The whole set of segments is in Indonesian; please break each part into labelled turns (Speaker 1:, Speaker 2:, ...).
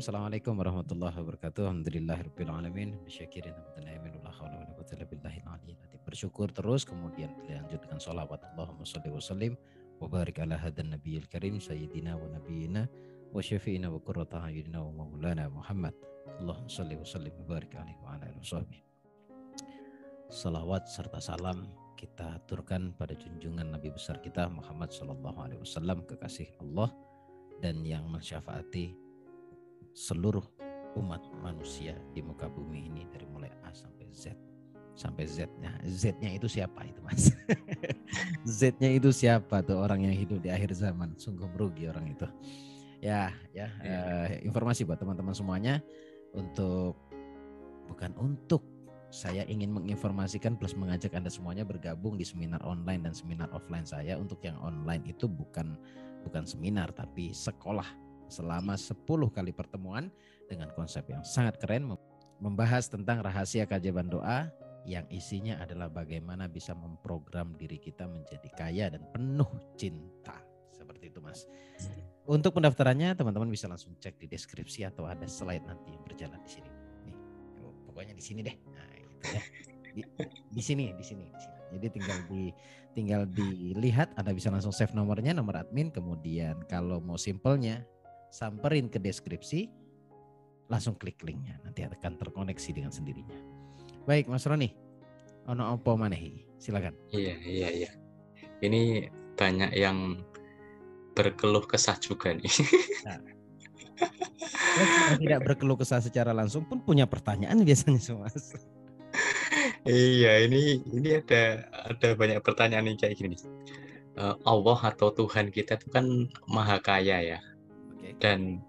Speaker 1: Assalamualaikum warahmatullahi wabarakatuh. Alhamdulillahirabbil alamin. Bisyakirin hamdan la haula wala quwwata illa billahil aliyyil azim. Bersyukur terus, kemudian dilanjut dengan sholawat. Allahumma shalli wa sallim wa barik ala hadan nabiyil karim sayyidina wa nabiyina wa syafi'ina wa qurrata a'yunina wa maulana Muhammad. Allahumma shalli wa sallim wa barik alaihi wa ala alihi washabihi. Salawat serta salam kita aturkan pada junjungan Nabi besar kita Muhammad sallallahu alaihi wasallam, kekasih Allah dan yang mensyafaati seluruh umat manusia di muka bumi ini dari mulai A sampai Z. Sampai Z-nya. Z-nya itu siapa itu, Mas? Z-nya itu siapa tuh? Orang yang hidup di akhir zaman. Sungguh merugi orang itu. Informasi buat teman-teman semuanya, bukan untuk saya ingin menginformasikan plus mengajak Anda semuanya bergabung di seminar online dan seminar offline saya. Untuk yang online itu bukan seminar tapi sekolah selama 10 kali pertemuan dengan konsep yang sangat keren, membahas tentang rahasia keajaiban doa yang isinya adalah bagaimana bisa memprogram diri kita menjadi kaya dan penuh cinta. Seperti itu, Mas. Untuk pendaftarannya teman-teman bisa langsung cek di deskripsi atau ada slide nanti yang berjalan di sini. Nih, pokoknya di sini deh. Nah, gitu ya. Di sini. Jadi tinggal dilihat, Anda bisa langsung save nomornya, nomor admin, kemudian kalau mau simpelnya samperin ke deskripsi, langsung klik linknya, nanti akan terkoneksi dengan sendirinya. Baik, Mas Roni, ono opo manehi, silakan.
Speaker 2: Iya. Ini banyak yang berkeluh kesah juga nih.
Speaker 1: Nah, tidak berkeluh kesah secara langsung pun punya pertanyaan biasanya, Mas.
Speaker 2: Iya, ini ada banyak pertanyaan nih kayak gini. Allah atau Tuhan kita itu kan maha kaya ya. Dan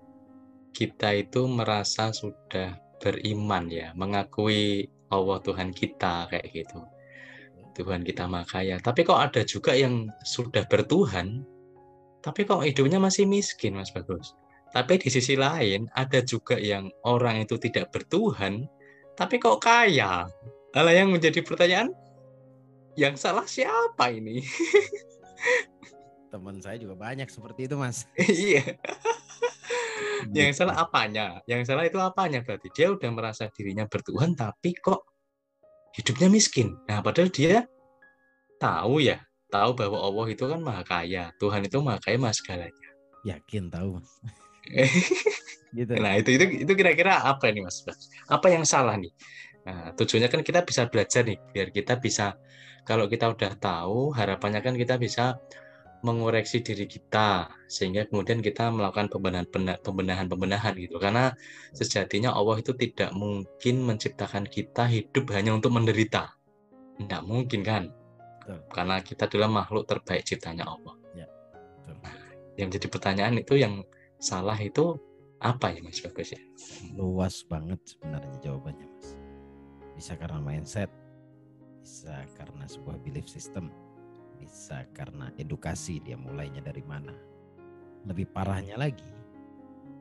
Speaker 2: kita itu merasa sudah beriman ya, mengakui Allah Tuhan kita kayak gitu. Tuhan kita maha kaya. Tapi kok ada juga yang sudah bertuhan, tapi kok hidupnya masih miskin, Mas Bagus. Tapi di sisi lain ada juga yang orang itu tidak bertuhan, tapi kok kaya. Hal yang menjadi pertanyaan, yang salah siapa ini?
Speaker 1: Teman saya juga banyak seperti itu, Mas.
Speaker 2: Iya. Yang salah apanya? Yang salah itu apanya berarti? Dia udah merasa dirinya bertuhan tapi kok hidupnya miskin. Nah, padahal dia tahu bahwa Allah itu kan maha kaya. Tuhan itu maha kaya, maha segalanya.
Speaker 1: Yakin tahu, Mas. Gitu.
Speaker 2: Nah, itu kira-kira apa ini, Mas? Apa yang salah nih? Nah, tujuannya kan kita bisa belajar nih, biar kita bisa, kalau kita udah tahu, harapannya kan kita bisa mengoreksi diri kita sehingga kemudian kita melakukan pembenahan gitu. Karena sejatinya Allah itu tidak mungkin menciptakan kita hidup hanya untuk menderita. Tidak mungkin kan?
Speaker 1: Betul.
Speaker 2: Karena kita adalah makhluk terbaik ciptanya Allah.
Speaker 1: Ya, betul.
Speaker 2: Nah, yang jadi pertanyaan itu yang salah itu apa ya, Mas Bagus ya?
Speaker 1: Luas banget sebenarnya jawabannya, Mas. Bisa karena mindset, bisa karena sebuah belief system, bisa karena edukasi, dia mulainya dari mana. Lebih parahnya lagi,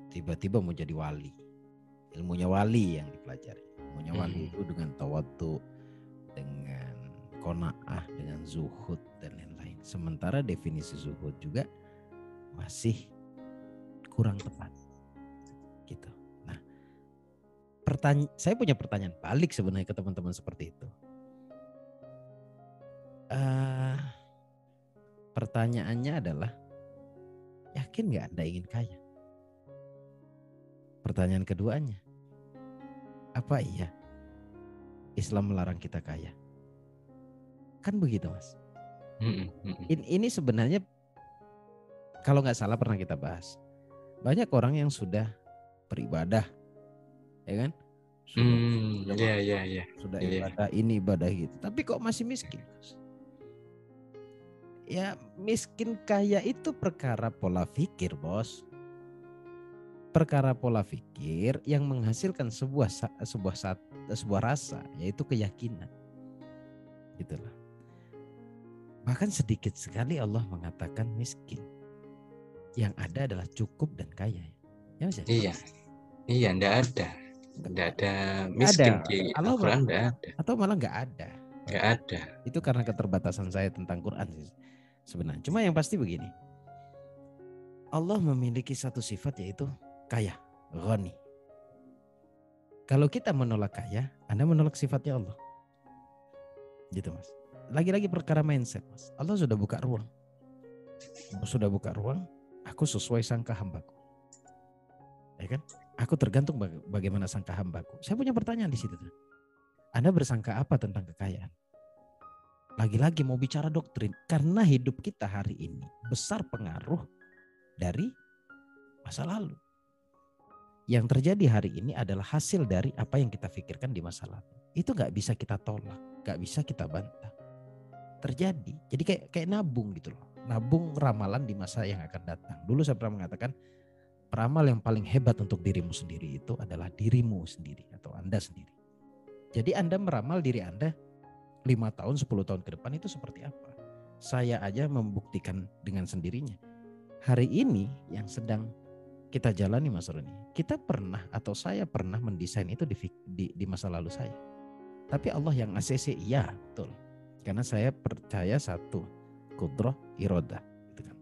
Speaker 1: tiba-tiba mau jadi wali. Ilmunya wali yang dipelajari. Ilmunya wali itu dengan tawadhu, dengan qanaah, dengan zuhud dan lain-lain. Sementara definisi zuhud juga masih kurang tepat. Gitu. Nah, saya punya pertanyaan balik sebenarnya ke teman-teman seperti itu. Pertanyaannya adalah, yakin nggak Anda ingin kaya? Pertanyaan keduanya, apa iya Islam melarang kita kaya? Kan begitu, Mas. Ini sebenarnya kalau nggak salah pernah kita bahas. Banyak orang yang sudah beribadah, ya kan? Sudah ibadah ini ibadah gitu, tapi kok masih miskin? Ya, miskin kaya itu perkara pola pikir, Bos. Perkara pola pikir yang menghasilkan sebuah rasa, yaitu keyakinan. Gitulah. Bahkan sedikit sekali Allah mengatakan miskin. Yang ada adalah cukup dan kaya. Ya, Mas?
Speaker 2: Iya, enggak ada miskin di Al-Quran, enggak ada.
Speaker 1: Atau malah enggak ada.
Speaker 2: Enggak ada.
Speaker 1: Itu karena keterbatasan saya tentang Quran sih sebenarnya. Cuma yang pasti begini. Allah memiliki satu sifat yaitu kaya, ghani. Kalau kita menolak kaya, Anda menolak sifatnya Allah. Gitu Mas. Lagi-lagi perkara mindset Mas. Allah sudah buka ruang. Aku sesuai sangka hambaku. Ya kan? Aku tergantung bagaimana sangka hambaku. Saya punya pertanyaan di situ. Anda bersangka apa tentang kekayaan? Lagi-lagi mau bicara doktrin. Karena hidup kita hari ini besar pengaruh dari masa lalu. Yang terjadi hari ini adalah hasil dari apa yang kita pikirkan di masa lalu. Itu gak bisa kita tolak, gak bisa kita bantah. Terjadi. Jadi kayak nabung gitu loh. Nabung ramalan di masa yang akan datang. Dulu saya pernah mengatakan, peramal yang paling hebat untuk dirimu sendiri itu adalah dirimu sendiri atau Anda sendiri. Jadi Anda meramal diri Anda 5 tahun, 10 tahun ke depan itu seperti apa. Saya aja membuktikan dengan sendirinya. Hari ini yang sedang kita jalani Mas Roni, kita pernah atau saya pernah mendesain itu di masa lalu saya. Tapi Allah yang ACC, iya betul. Karena saya percaya satu, qudrah iradah gitu kan.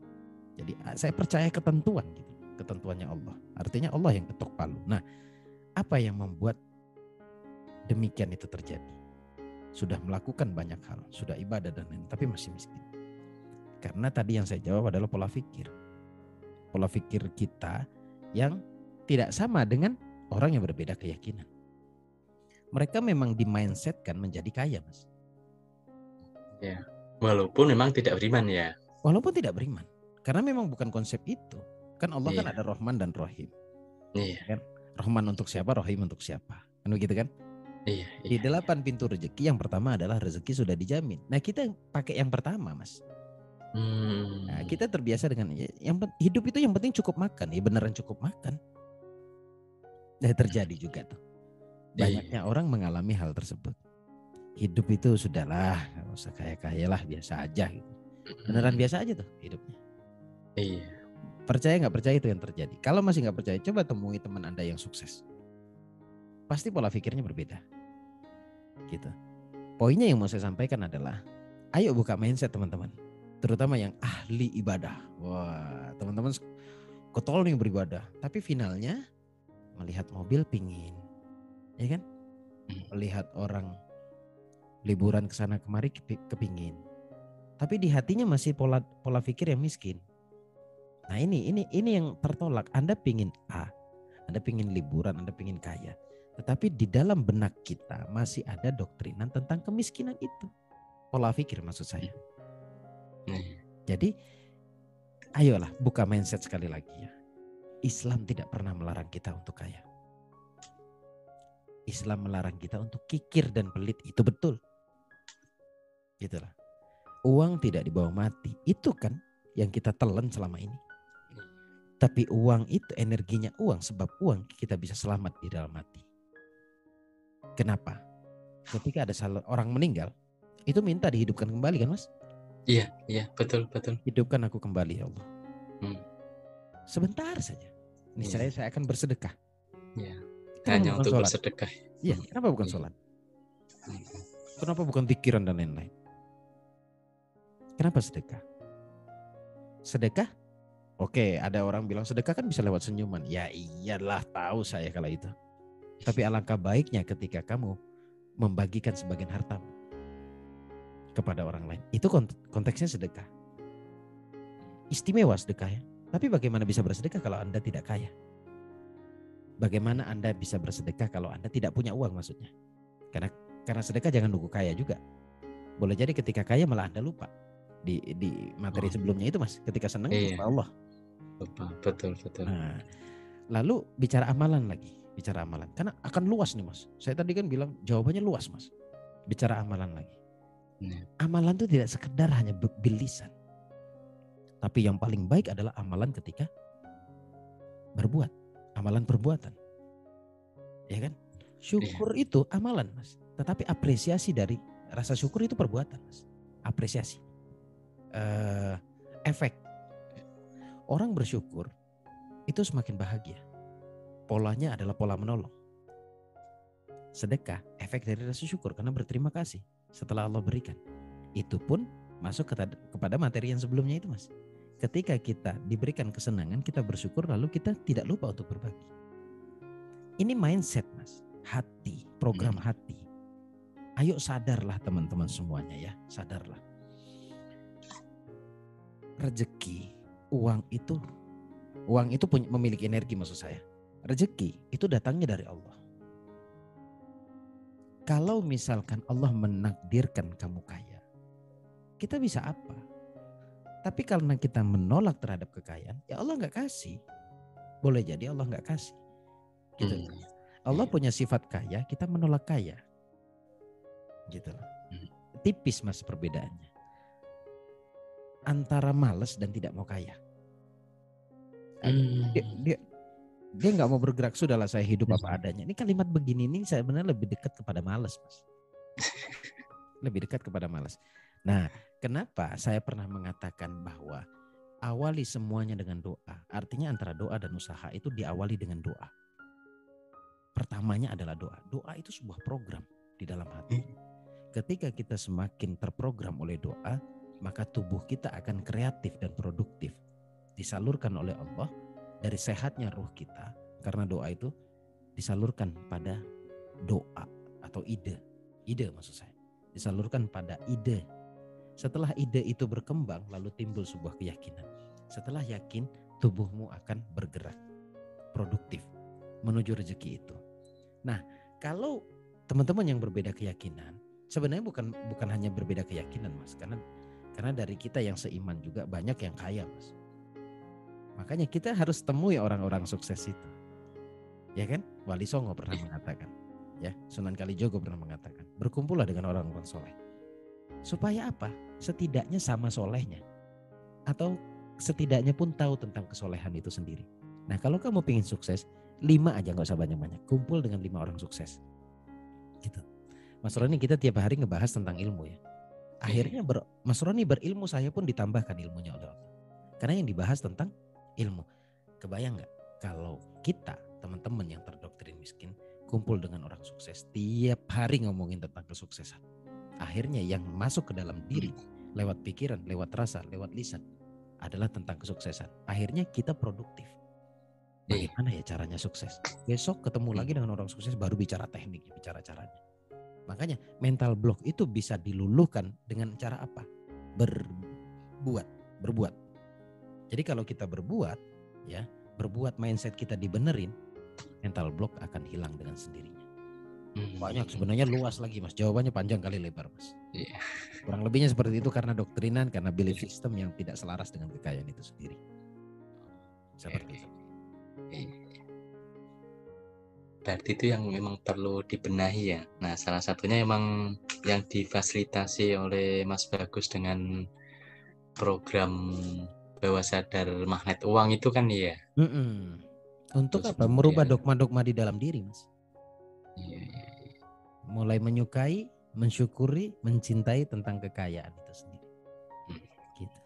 Speaker 1: Jadi saya percaya ketentuan gitu, ketentuannya Allah. Artinya Allah yang ketok palu. Nah, apa yang membuat demikian itu terjadi? Sudah melakukan banyak hal, sudah ibadah dan lain, tapi masih miskin. Karena tadi yang saya jawab adalah pola pikir. Pola pikir kita yang tidak sama dengan orang yang berbeda keyakinan. Mereka memang di mindset kan menjadi kaya Mas.
Speaker 2: Ya, walaupun memang tidak beriman ya.
Speaker 1: Walaupun tidak beriman. Karena memang bukan konsep itu. Kan Allah kan ada Rahman dan Rahim.
Speaker 2: Iya.
Speaker 1: Kan? Rahman untuk siapa, Rahim untuk siapa. Kan begitu kan?
Speaker 2: Iya.
Speaker 1: Di 8 pintu rezeki yang pertama adalah rezeki sudah dijamin. Nah kita pakai yang pertama Mas. Nah, kita terbiasa dengan hidup itu yang penting cukup makan. Ya beneran cukup makan. Nah terjadi juga tuh. Banyaknya orang mengalami hal tersebut. Hidup itu sudahlah, gak usah kaya-kaya lah, biasa aja gitu. Beneran biasa aja tuh hidupnya.
Speaker 2: Iya.
Speaker 1: Percaya gak percaya itu yang terjadi. Kalau masih gak percaya, coba temui teman Anda yang sukses. Pasti pola pikirnya berbeda. Gitu. Poinnya yang mau saya sampaikan adalah, ayo buka mindset teman-teman. Terutama yang ahli ibadah. Wah, teman-teman ketol nih beribadah. Tapi finalnya melihat mobil pingin. Ya kan? Melihat orang liburan ke sana kemari kepingin. Tapi di hatinya masih pola pikir yang miskin. Nah ini yang tertolak. Anda pingin A, Anda pingin liburan, Anda pingin kaya. Tetapi di dalam benak kita masih ada doktrinan tentang kemiskinan itu. Pola pikir maksud saya. Jadi ayolah buka mindset sekali lagi ya. Islam tidak pernah melarang kita untuk kaya. Islam melarang kita untuk kikir dan pelit, itu betul. Gitulah. Uang tidak dibawa mati, itu kan yang kita telan selama ini. Tapi uang itu energinya uang, sebab uang kita bisa selamat di dalam mati. Kenapa? Ketika ada orang meninggal, itu minta dihidupkan kembali kan Mas?
Speaker 2: Iya, betul.
Speaker 1: Hidupkan aku kembali ya Allah. Sebentar saja. Misalnya saya akan bersedekah.
Speaker 2: Iya. Hanya untuk sholat? Bersedekah.
Speaker 1: Iya, kenapa bukan sholat? Kenapa bukan pikiran dan lain-lain? Kenapa sedekah? Sedekah? Oke, ada orang bilang sedekah kan bisa lewat senyuman. Ya iyalah, tahu saya kalau itu. Tapi alangkah baiknya ketika kamu membagikan sebagian hartamu kepada orang lain. Itu konteksnya sedekah. Istimewa sedekah ya. Tapi bagaimana bisa bersedekah kalau Anda tidak kaya? Bagaimana Anda bisa bersedekah kalau Anda tidak punya uang maksudnya? Karena sedekah jangan nunggu kaya juga. Boleh jadi ketika kaya malah Anda lupa. Di materi sebelumnya itu Mas, ketika senang lupa Allah.
Speaker 2: Betul.
Speaker 1: Nah, lalu bicara amalan lagi. Bicara amalan. Karena akan luas nih Mas. Saya tadi kan bilang jawabannya luas Mas. Bicara amalan lagi. Amalan itu tidak sekedar hanya bilisan. Tapi yang paling baik adalah amalan ketika berbuat. Amalan perbuatan. Ya kan? Syukur itu amalan Mas. Tetapi apresiasi dari rasa syukur itu perbuatan Mas. Apresiasi. Efek. Orang bersyukur itu semakin bahagia. Polanya adalah pola menolong. Sedekah efek dari rasa syukur karena berterima kasih setelah Allah berikan. Itu pun masuk kepada materi yang sebelumnya itu Mas. Ketika kita diberikan kesenangan, kita bersyukur lalu kita tidak lupa untuk berbagi. Ini mindset Mas. hati, program hati. Ayo sadarlah teman-teman semuanya ya, sadarlah. Rezeki, uang itu memiliki energi maksud saya. Rezeki itu datangnya dari Allah. Kalau misalkan Allah menakdirkan kamu kaya, kita bisa apa? Tapi karena kita menolak terhadap kekayaan, ya Allah nggak kasih. Boleh jadi Allah nggak kasih. Gitu. Allah punya sifat kaya, kita menolak kaya. Gitu. Tipis mas perbedaannya. Antara malas dan tidak mau kaya. Dia nggak mau bergerak, sudahlah saya hidup apa adanya. Ini kalimat begini ini sebenarnya lebih dekat kepada malas, mas. Lebih dekat kepada malas. Nah, kenapa saya pernah mengatakan bahwa awali semuanya dengan doa. Artinya antara doa dan usaha itu diawali dengan doa. Pertamanya adalah doa. Doa itu sebuah program di dalam hati. Ketika kita semakin terprogram oleh doa, maka tubuh kita akan kreatif dan produktif. Disalurkan oleh Allah dari sehatnya ruh kita, karena doa itu disalurkan pada doa atau ide. Ide maksud saya. Disalurkan pada ide. Setelah ide itu berkembang, lalu timbul sebuah keyakinan. Setelah yakin, tubuhmu akan bergerak produktif menuju rezeki itu. Nah, kalau teman-teman yang berbeda keyakinan, sebenarnya bukan hanya berbeda keyakinan, mas, karena dari kita yang seiman juga banyak yang kaya, mas. Makanya kita harus temui orang-orang sukses itu, ya kan? Wali Songo pernah mengatakan, ya, Sunan Kalijogo pernah mengatakan, berkumpullah dengan orang-orang soleh. Supaya apa? Setidaknya sama solehnya, atau setidaknya pun tahu tentang kesolehan itu sendiri. Nah, kalau kamu pengen sukses, 5 aja, nggak usah banyak-banyak. Kumpul dengan 5 orang sukses. Gitu. Mas Roni, kita tiap hari ngebahas tentang ilmu ya. Akhirnya Mas Roni berilmu, saya pun ditambahkan ilmunya oleh Allah. Karena yang dibahas tentang ilmu. Kebayang nggak kalau kita teman-teman yang terdoktrin miskin kumpul dengan orang sukses, tiap hari ngomongin tentang kesuksesan. Akhirnya yang masuk ke dalam diri lewat pikiran, lewat rasa, lewat lisan adalah tentang kesuksesan. Akhirnya kita produktif. Bagaimana ya caranya sukses? Besok ketemu lagi dengan orang sukses, baru bicara teknik, bicara caranya. Makanya mental block itu bisa diluluhkan dengan cara apa? Berbuat. Jadi kalau kita berbuat, ya, berbuat mindset kita dibenerin, mental block akan hilang dengan sendirinya. Banyak sebenarnya, luas lagi mas, jawabannya panjang kali lebar mas. Kurang lebihnya seperti itu, karena doktrinan, karena belief system yang tidak selaras dengan kekayaan itu sendiri. Seperti itu.
Speaker 2: Berarti itu yang memang perlu dibenahi ya. Nah, salah satunya memang yang difasilitasi oleh Mas Bagus dengan program bawah sadar magnet uang itu kan ya.
Speaker 1: Untuk apa? Merubah dogma-dogma di dalam diri mas. Mulai menyukai, mensyukuri, mencintai tentang kekayaan itu sendiri. Gitu.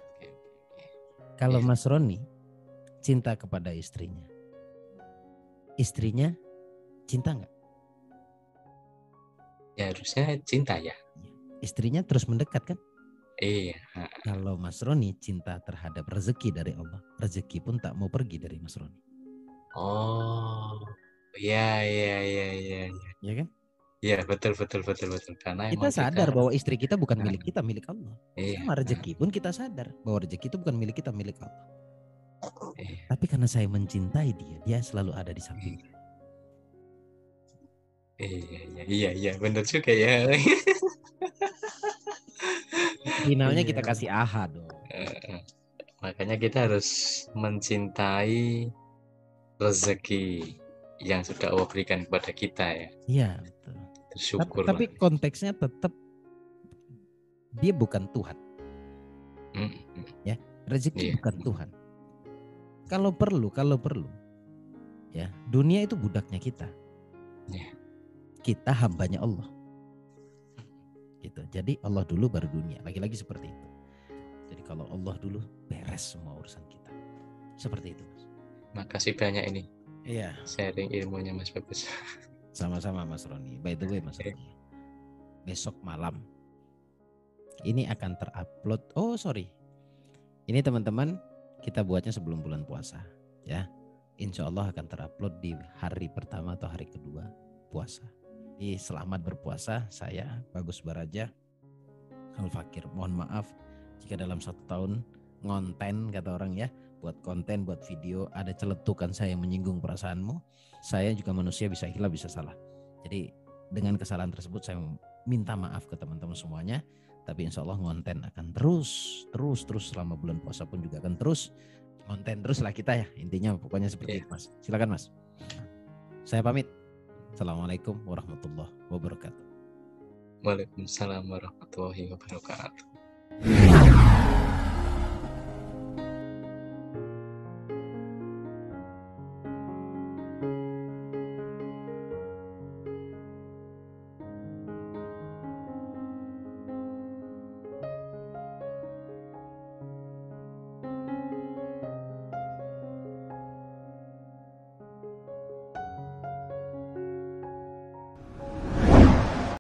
Speaker 1: Kalau Mas Roni cinta kepada istrinya, istrinya cinta nggak?
Speaker 2: Ya harusnya cinta ya.
Speaker 1: Istrinya terus mendekat kan?
Speaker 2: Iya.
Speaker 1: Kalau Mas Roni cinta terhadap rezeki dari Allah, rezeki pun tak mau pergi dari Mas Roni.
Speaker 2: Oh, iya.
Speaker 1: Ya kan?
Speaker 2: Iya, betul. Karena
Speaker 1: kita sadar bahwa istri kita bukan milik kita, milik Allah.
Speaker 2: Iya.
Speaker 1: Sama rezeki pun kita sadar bahwa rezeki itu bukan milik kita, milik Allah. Tapi karena saya mencintai dia selalu ada di samping.
Speaker 2: Iya, benar juga ya.
Speaker 1: Finalnya kita kasih aha dong.
Speaker 2: Makanya kita harus mencintai rezeki yang sudah Allah berikan kepada kita ya.
Speaker 1: Iya, betul.
Speaker 2: Bersyukur.
Speaker 1: Tapi konteksnya tetap dia bukan Tuhan. Ya, rezeki bukan Tuhan. Kalau perlu, ya, dunia itu budaknya kita. Kita hambanya Allah. Gitu. Jadi Allah dulu baru dunia. Lagi-lagi seperti itu. Jadi kalau Allah dulu, beres semua urusan kita. Seperti itu, Mas.
Speaker 2: Makasih banyak ini.
Speaker 1: Iya.
Speaker 2: Sharing ilmunya Mas Bagus.
Speaker 1: Sama-sama Mas Roni. By the way Mas Roni, besok malam ini akan terupload. Oh sorry, ini teman-teman kita buatnya sebelum bulan puasa ya. Insya Allah akan terupload di hari pertama atau hari kedua berpuasa. Jadi selamat berpuasa. Saya Bagus Baraja Al-Fakir. Mohon maaf jika dalam 1 tahun ngonten, kata orang ya, buat konten, buat video, ada celetukan saya yang menyinggung perasaanmu. Saya juga manusia, bisa hilaf, bisa salah. Jadi dengan kesalahan tersebut saya minta maaf ke teman-teman semuanya. Tapi insya Allah ngonten akan terus selama bulan puasa pun juga akan terus konten terus lah kita ya, intinya pokoknya seperti itu Mas. Silakan Mas. Saya pamit. Assalamualaikum warahmatullahi wabarakatuh.
Speaker 2: Waalaikumsalam warahmatullahi wabarakatuh.